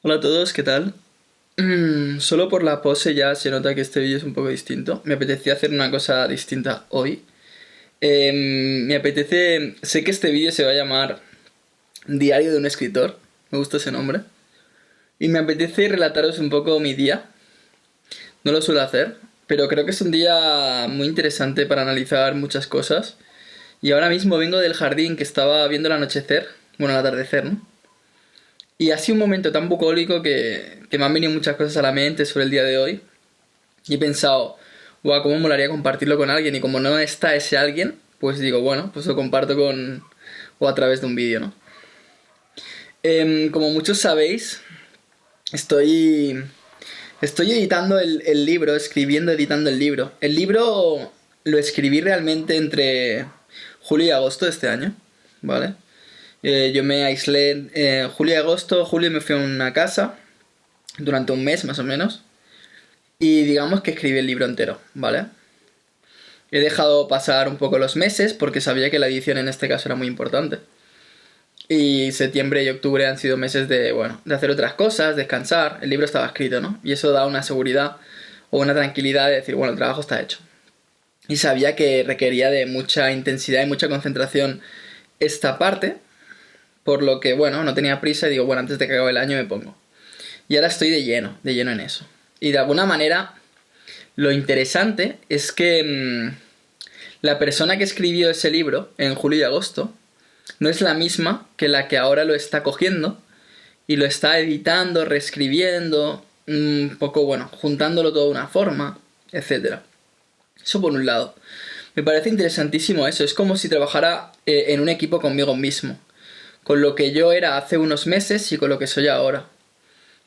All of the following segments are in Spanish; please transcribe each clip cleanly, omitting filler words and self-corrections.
Hola a todos, ¿qué tal? Solo por la pose ya se nota que este vídeo es un poco distinto. Me apetecía hacer una cosa distinta hoy. Me apetece... Sé que este vídeo se va a llamar Diario de un escritor. Me gusta ese nombre. Y me apetece relataros un poco mi día. No lo suelo hacer, pero creo que es un día muy interesante para analizar muchas cosas. Y ahora mismo vengo del jardín que estaba viendo el anochecer. Bueno, el atardecer, ¿no? Y ha sido un momento tan bucólico que me han venido muchas cosas a la mente sobre el día de hoy. Y he pensado, guau, cómo molaría compartirlo con alguien. Y como no está ese alguien, pues digo, bueno, pues lo comparto con... o a través de un vídeo, ¿no? Como muchos sabéis, estoy... estoy editando el libro, escribiendo, editando el libro. El libro lo escribí realmente entre julio y agosto de este año, ¿vale? Yo me aislé julio y agosto. Julio me fui a una casa durante un mes más o menos. Y digamos que escribí el libro entero, ¿vale? He dejado pasar un poco los meses porque sabía que la edición en este caso era muy importante. Y septiembre y octubre han sido meses de, bueno, de hacer otras cosas, descansar. El libro estaba escrito, ¿no? Y eso da una seguridad o una tranquilidad de decir, bueno, el trabajo está hecho. Y sabía que requería de mucha intensidad y mucha concentración esta parte, por lo que, bueno, no tenía prisa y digo, bueno, antes de que acabe el año me pongo. Y ahora estoy de lleno en eso. Y de alguna manera, lo interesante es que la persona que escribió ese libro en julio y agosto no es la misma que la que ahora lo está cogiendo y lo está editando, reescribiendo, un poco, bueno, juntándolo todo de una forma, etcétera. Eso por un lado. Me parece interesantísimo eso. Es como si trabajara en un equipo conmigo mismo. Con lo que yo era hace unos meses y con lo que soy ahora.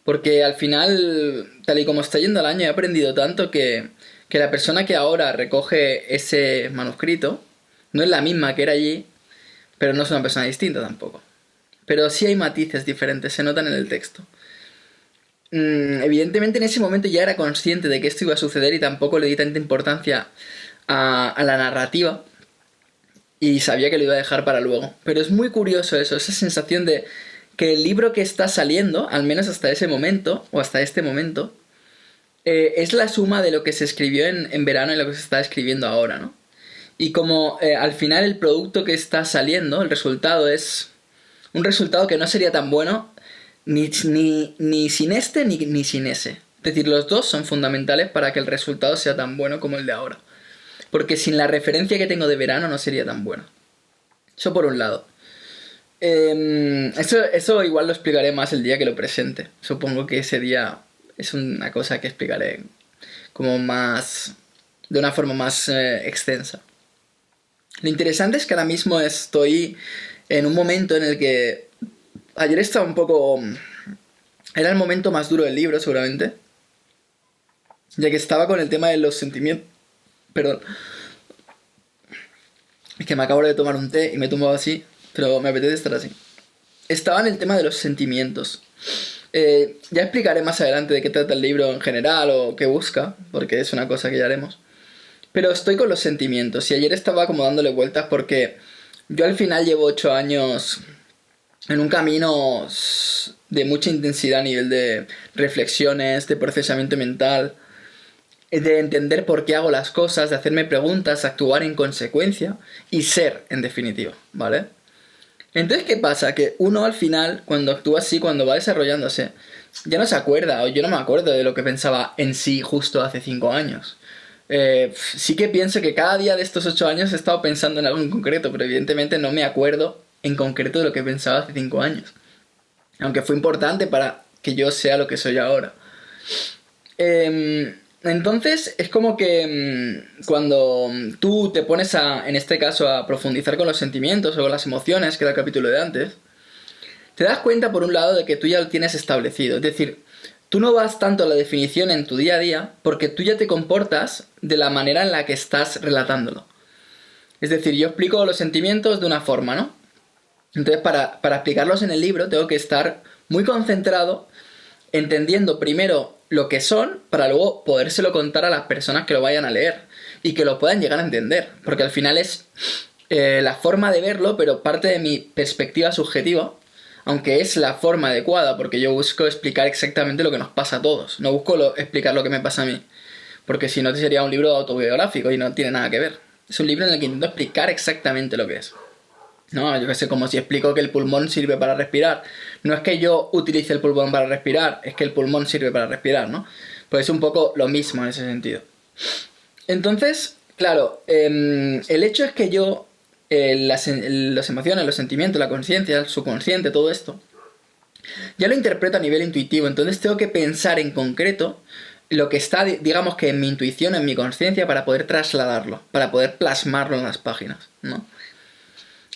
Porque al final, tal y como está yendo el año, he aprendido tanto que la persona que ahora recoge ese manuscrito no es la misma que era allí, pero no es una persona distinta tampoco. Pero sí hay matices diferentes, se notan en el texto. Evidentemente en ese momento ya era consciente de que esto iba a suceder y tampoco le di tanta importancia a la narrativa y sabía que lo iba a dejar para luego. Pero es muy curioso eso, esa sensación de que el libro que está saliendo, al menos hasta ese momento, o hasta este momento, es la suma de lo que se escribió en verano y lo que se está escribiendo ahora, ¿no? Y como al final el producto que está saliendo, el resultado es un resultado que no sería tan bueno ni sin este ni sin ese. Es decir, los dos son fundamentales para que el resultado sea tan bueno como el de ahora. Porque sin la referencia que tengo de verano no sería tan bueno. Eso por un lado. Eso igual lo explicaré más el día que lo presente. Supongo que ese día es una cosa que explicaré como más... de una forma más extensa. Lo interesante es que ahora mismo estoy en un momento en el que... Ayer estaba un poco... Era el momento más duro del libro, seguramente. Ya que estaba con el tema de los sentimientos... Perdón. Es que me acabo de tomar un té y me he tomado así. Pero me apetece estar así. Estaba en el tema de los sentimientos. Ya explicaré más adelante de qué trata el libro en general o qué busca, porque es una cosa que ya haremos. Pero estoy con los sentimientos y ayer estaba como dándole vueltas porque yo al final llevo 8 años en un camino de mucha intensidad a nivel de reflexiones, de procesamiento mental, de entender por qué hago las cosas, de hacerme preguntas, actuar en consecuencia y ser, en definitiva, ¿vale? Entonces, ¿qué pasa? Que uno al final, cuando actúa así, cuando va desarrollándose, ya no se acuerda, o yo no me acuerdo de lo que pensaba en sí justo hace 5 años. Sí que pienso que cada día de estos 8 años he estado pensando en algo en concreto, pero evidentemente no me acuerdo en concreto de lo que pensaba hace 5 años. Aunque fue importante para que yo sea lo que soy ahora. Entonces es como que cuando tú te pones a, en este caso, a profundizar con los sentimientos o con las emociones, que era el capítulo de antes, te das cuenta por un lado de que tú ya lo tienes establecido. Es decir, tú no vas tanto a la definición en tu día a día porque tú ya te comportas de la manera en la que estás relatándolo. Es decir, yo explico los sentimientos de una forma, ¿no? Entonces, para explicarlos en el libro, tengo que estar muy concentrado, entendiendo primero lo que son, para luego podérselo contar a las personas que lo vayan a leer y que lo puedan llegar a entender. Porque al final es la forma de verlo, pero parte de mi perspectiva subjetiva, aunque es la forma adecuada, porque yo busco explicar exactamente lo que nos pasa a todos, no busco explicar lo que me pasa a mí, porque si no sería un libro autobiográfico y no tiene nada que ver. Es un libro en el que intento explicar exactamente lo que es. No, yo qué sé, como si explico que el pulmón sirve para respirar. No es que yo utilice el pulmón para respirar, es que el pulmón sirve para respirar, ¿no? Pues es un poco lo mismo en ese sentido. Entonces, claro, el hecho es que yo, las emociones, los sentimientos, la conciencia, el subconsciente, todo esto, ya lo interpreto a nivel intuitivo. Entonces tengo que pensar en concreto lo que está, digamos que en mi intuición, en mi conciencia, para poder trasladarlo, para poder plasmarlo en las páginas, ¿no?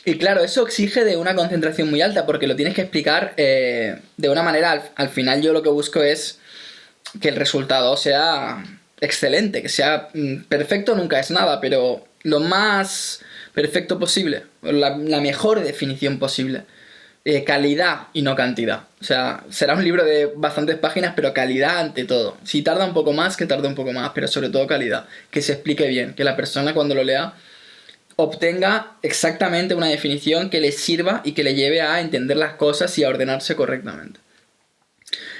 Y claro, eso exige de una concentración muy alta porque lo tienes que explicar de una manera, al final yo lo que busco es que el resultado sea excelente, que sea perfecto nunca es nada, pero lo más perfecto posible, la mejor definición posible. Calidad y no cantidad. O sea, será un libro de bastantes páginas, pero calidad ante todo. Si tarda un poco más, que tarde un poco más, pero sobre todo calidad. Que se explique bien, que la persona cuando lo lea obtenga exactamente una definición que le sirva y que le lleve a entender las cosas y a ordenarse correctamente.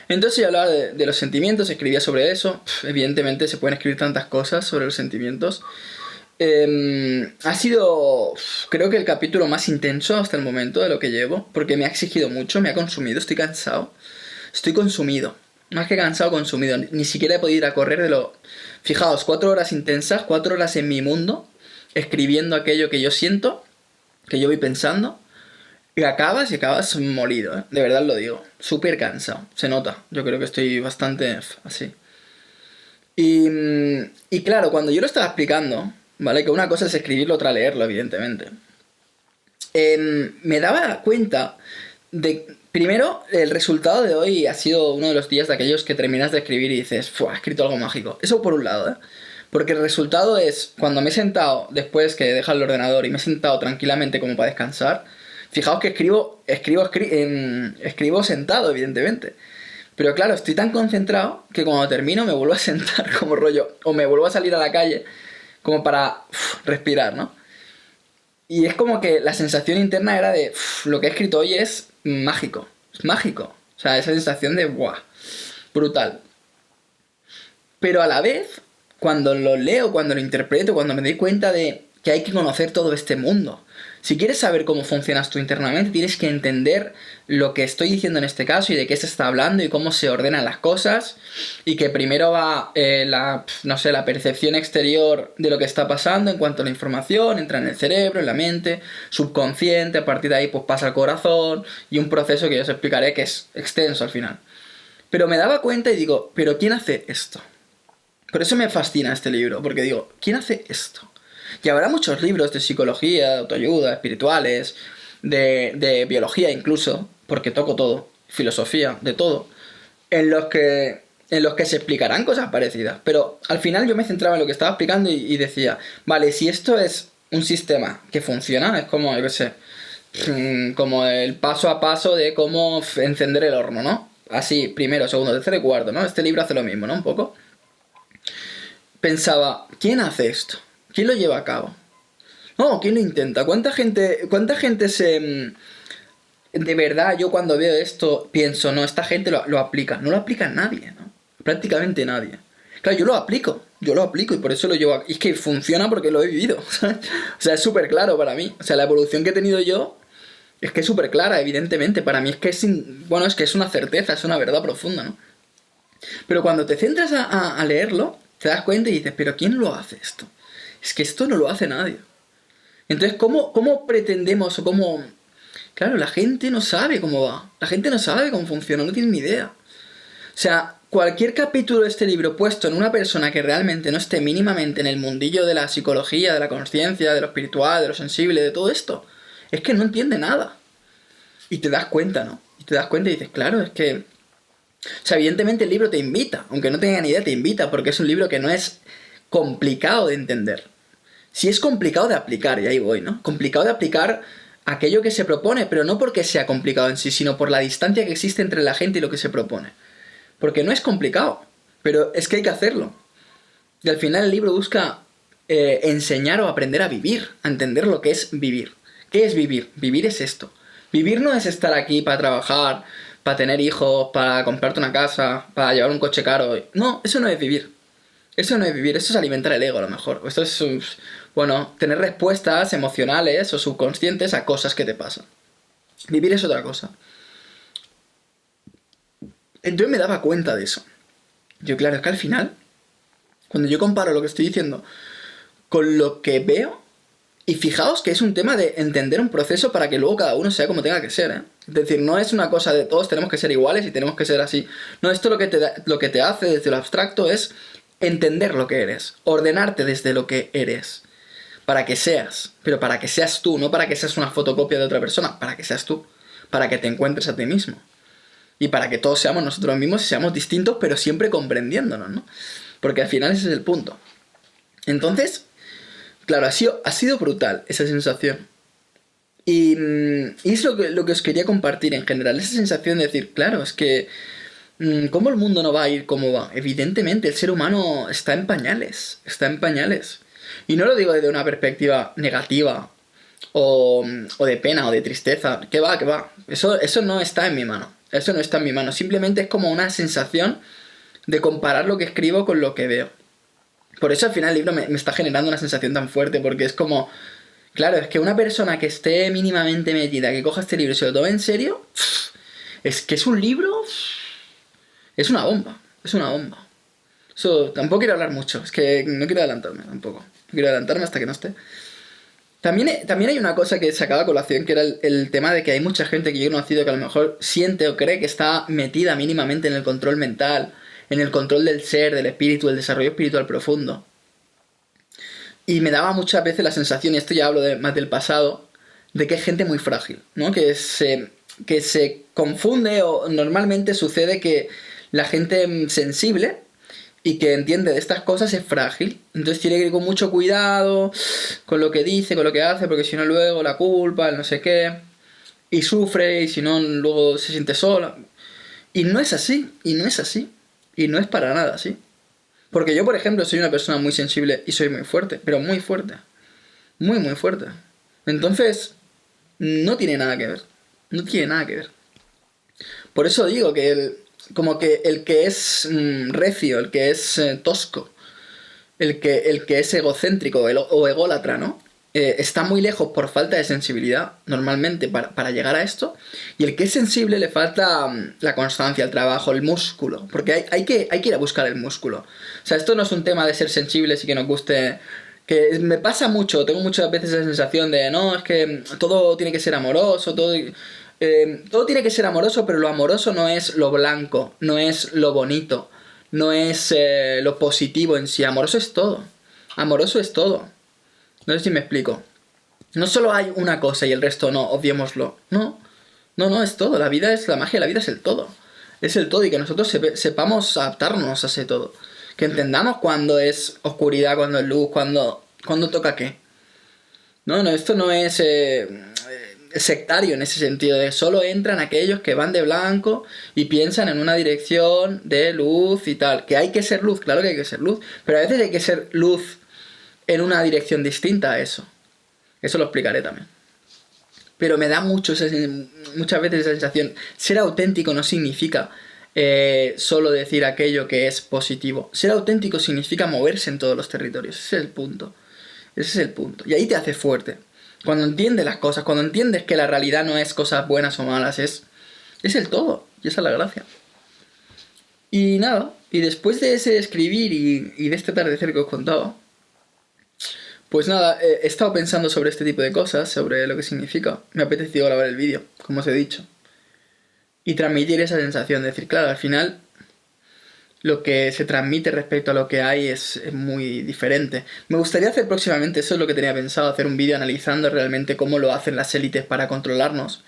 Entonces yo hablaba de los sentimientos, escribía sobre eso. Evidentemente se pueden escribir tantas cosas sobre los sentimientos. Ha sido, creo que el capítulo más intenso hasta el momento de lo que llevo, porque me ha exigido mucho, me ha consumido, estoy cansado. Estoy consumido. Más que cansado, consumido. Ni siquiera he podido ir a correr de lo... Fijaos, 4 horas intensas, 4 horas en mi mundo, escribiendo aquello que yo siento, que yo voy pensando, y acabas molido, ¿eh? De verdad lo digo. Súper cansado. Se nota. Yo creo que estoy bastante así. Y claro, cuando yo lo estaba explicando, ¿vale? Que una cosa es escribirlo, otra leerlo, evidentemente. Me daba cuenta de... Primero, el resultado de hoy ha sido uno de los días de aquellos que terminas de escribir y dices, ¡fua! He escrito algo mágico. Eso por un lado, ¿eh? Porque el resultado es, cuando me he sentado, después que he dejado el ordenador y me he sentado tranquilamente como para descansar, fijaos que escribo sentado, evidentemente. Pero claro, estoy tan concentrado que cuando termino me vuelvo a sentar como rollo, o me vuelvo a salir a la calle como para respirar, ¿no? Y es como que la sensación interna era de, lo que he escrito hoy es mágico, es mágico. O sea, esa sensación de, ¡buah! Brutal. Pero a la vez, cuando lo leo, cuando lo interpreto, cuando me doy cuenta de que hay que conocer todo este mundo. Si quieres saber cómo funcionas tú internamente, tienes que entender lo que estoy diciendo en este caso y de qué se está hablando y cómo se ordenan las cosas. Y que primero va la percepción exterior de lo que está pasando en cuanto a la información, entra en el cerebro, en la mente, subconsciente, a partir de ahí pues pasa al corazón y un proceso que yo os explicaré que es extenso al final. Pero me daba cuenta y digo, ¿pero quién hace esto? Por eso me fascina este libro, porque digo, ¿quién hace esto? Y habrá muchos libros de psicología, de autoayuda, espirituales, de biología incluso, porque toco todo, filosofía, de todo, en los que se explicarán cosas parecidas. Pero al final yo me centraba en lo que estaba explicando y decía, vale, si esto es un sistema que funciona, es como, yo qué sé, como el paso a paso de cómo encender el horno, ¿no? Así, primero, segundo, tercero y cuarto, ¿no? Este libro hace lo mismo, ¿no? Un poco. Pensaba, ¿quién hace esto? ¿Quién lo lleva a cabo? No, ¿quién lo intenta? ¿Cuánta gente se... De verdad, yo cuando veo esto pienso, no, esta gente lo aplica. No lo aplica nadie, ¿no? Prácticamente nadie. Claro, yo lo aplico y por eso lo llevo a... Y es que funciona porque lo he vivido, ¿sabes? O sea, es súper claro para mí. O sea, la evolución que he tenido yo es que es súper clara, evidentemente. Para mí es que es que es una certeza, es una verdad profunda, ¿no? Pero cuando te centras a leerlo, te das cuenta y dices, ¿pero quién lo hace esto? Es que esto no lo hace nadie. Entonces, ¿cómo pretendemos o cómo...? Claro, la gente no sabe cómo va. La gente no sabe cómo funciona, no tiene ni idea. O sea, cualquier capítulo de este libro puesto en una persona que realmente no esté mínimamente en el mundillo de la psicología, de la conciencia, de lo espiritual, de lo sensible, de todo esto, es que no entiende nada. Y te das cuenta, ¿no? Y te das cuenta y dices, claro, es que... O sea, evidentemente el libro te invita, aunque no tenga ni idea, te invita, porque es un libro que no es complicado de entender. Sí es complicado de aplicar, y ahí voy, ¿no? Complicado de aplicar aquello que se propone, pero no porque sea complicado en sí, sino por la distancia que existe entre la gente y lo que se propone. Porque no es complicado, pero es que hay que hacerlo. Y al final el libro busca enseñar o aprender a vivir, a entender lo que es vivir. ¿Qué es vivir? Vivir es esto. Vivir no es estar aquí para trabajar, para tener hijos, para comprarte una casa, para llevar un coche caro. No, eso no es vivir. Eso no es vivir, eso es alimentar el ego a lo mejor. Esto es, bueno, tener respuestas emocionales o subconscientes a cosas que te pasan. Vivir es otra cosa. Entonces me daba cuenta de eso. Yo, claro, es que al final, cuando yo comparo lo que estoy diciendo con lo que veo, y fijaos que es un tema de entender un proceso para que luego cada uno sea como tenga que ser, ¿eh? Es decir, no es una cosa de todos tenemos que ser iguales y tenemos que ser así. No, esto lo que te hace desde lo abstracto es entender lo que eres, ordenarte desde lo que eres, para que seas, pero para que seas tú, no para que seas una fotocopia de otra persona, para que seas tú, para que te encuentres a ti mismo. Y para que todos seamos nosotros mismos y seamos distintos, pero siempre comprendiéndonos, ¿no? Porque al final ese es el punto. Entonces, claro, ha sido brutal esa sensación. Y es lo que os quería compartir en general, esa sensación de decir, claro, es que ¿cómo el mundo no va a ir como va? Evidentemente, el ser humano está en pañales, está en pañales. Y no lo digo desde una perspectiva negativa o de pena o de tristeza. ¿Qué va? ¿Qué va? Eso no está en mi mano. Eso no está en mi mano. Simplemente es como una sensación de comparar lo que escribo con lo que veo. Por eso al final el libro me está generando una sensación tan fuerte, porque es como... Claro, es que una persona que esté mínimamente metida, que coja este libro y se lo tome en serio, es que es un libro... Es una bomba, es una bomba. Eso, tampoco quiero hablar mucho, es que no quiero adelantarme tampoco. No quiero adelantarme hasta que no esté. También hay una cosa que sacaba a colación, que era el tema de que hay mucha gente que yo he conocido que a lo mejor siente o cree que está metida mínimamente en el control mental, en el control del ser, del espíritu, el desarrollo espiritual profundo. Y me daba muchas veces la sensación, y esto ya hablo más del pasado, de que es gente muy frágil, ¿no? Que se confunde o normalmente sucede que la gente sensible y que entiende de estas cosas es frágil. Entonces tiene que ir con mucho cuidado con lo que dice, con lo que hace, porque si no luego la culpa, el no sé qué, y sufre, y si no luego se siente sola. Y no es así, y no es así, y no es para nada así. Porque yo, por ejemplo, soy una persona muy sensible y soy muy fuerte, pero muy fuerte. Muy, muy fuerte. Entonces, no tiene nada que ver. No tiene nada que ver. Por eso digo que como que el que es recio, el que es tosco, el que es egocéntrico o ególatra, ¿no? Está muy lejos por falta de sensibilidad, normalmente, para llegar a esto. Y el que es sensible le falta la constancia, el trabajo, el músculo. Porque hay que ir a buscar el músculo. O sea, esto no es un tema de ser sensibles y que nos guste... Que me pasa mucho, tengo muchas veces la sensación de, no, es que todo tiene que ser amoroso, todo tiene que ser amoroso, pero lo amoroso no es lo blanco, no es lo bonito, no es lo positivo en sí. Amoroso es todo. Amoroso es todo. No sé si me explico. No solo hay una cosa y el resto no, obviémoslo. No, no, es todo. La vida es, la magia de la vida es el todo. Es el todo y que nosotros sepamos adaptarnos a ese todo. Que entendamos cuándo es oscuridad, cuándo es luz, cuándo toca qué. No, esto no es sectario en ese sentido, de solo entran aquellos que van de blanco y piensan en una dirección de luz y tal. Que hay que ser luz, claro que hay que ser luz, pero a veces hay que ser luz en una dirección distinta a eso. Eso lo explicaré también. Pero me da muchas veces esa sensación. Ser auténtico no significa solo decir aquello que es positivo. Ser auténtico significa moverse en todos los territorios. Ese es el punto. Ese es el punto. Y ahí te hace fuerte. Cuando entiendes las cosas, cuando entiendes que la realidad no es cosas buenas o malas, es el todo. Y esa es la gracia. Y nada, y después de ese escribir y de este atardecer que os contaba, pues nada, he estado pensando sobre este tipo de cosas, sobre lo que significa. Me ha apetecido grabar el vídeo, como os he dicho. Y transmitir esa sensación de decir, claro, al final lo que se transmite respecto a lo que hay es muy diferente. Me gustaría hacer próximamente, eso es lo que tenía pensado, hacer un vídeo analizando realmente cómo lo hacen las élites para controlarnos,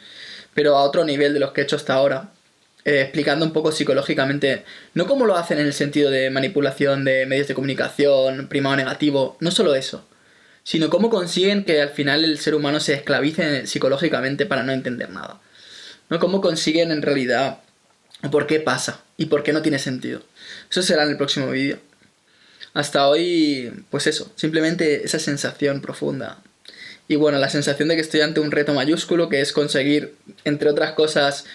pero a otro nivel de los que he hecho hasta ahora. Explicando un poco psicológicamente, no cómo lo hacen en el sentido de manipulación de medios de comunicación, primado negativo, no solo eso, sino cómo consiguen que al final el ser humano se esclavice psicológicamente para no entender nada. ¿No? Cómo consiguen en realidad por qué pasa y por qué no tiene sentido. Eso será en el próximo vídeo. Hasta hoy, pues eso, simplemente esa sensación profunda Y bueno, la sensación de que estoy ante un reto mayúsculo, que es conseguir, entre otras cosas,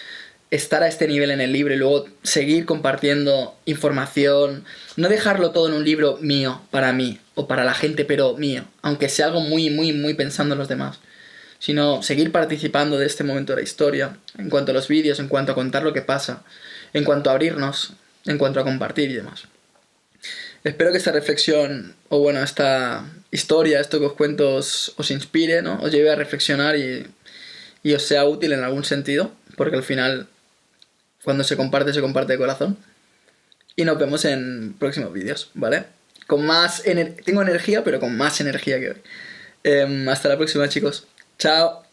estar a este nivel en el libro y luego seguir compartiendo información, no dejarlo todo en un libro mío, para mí, o para la gente, pero mío, aunque sea algo muy, muy, muy pensando en los demás, sino seguir participando de este momento de la historia, en cuanto a los vídeos, en cuanto a contar lo que pasa, en cuanto a abrirnos, en cuanto a compartir y demás. Espero que esta reflexión, o bueno, esta historia, esto que os cuento, os inspire, ¿no? Os lleve a reflexionar y os sea útil en algún sentido, porque al final, cuando se comparte de corazón. Y nos vemos en próximos vídeos, ¿vale? Con más... Tengo energía, pero con más energía que hoy. Hasta la próxima, chicos. Chao.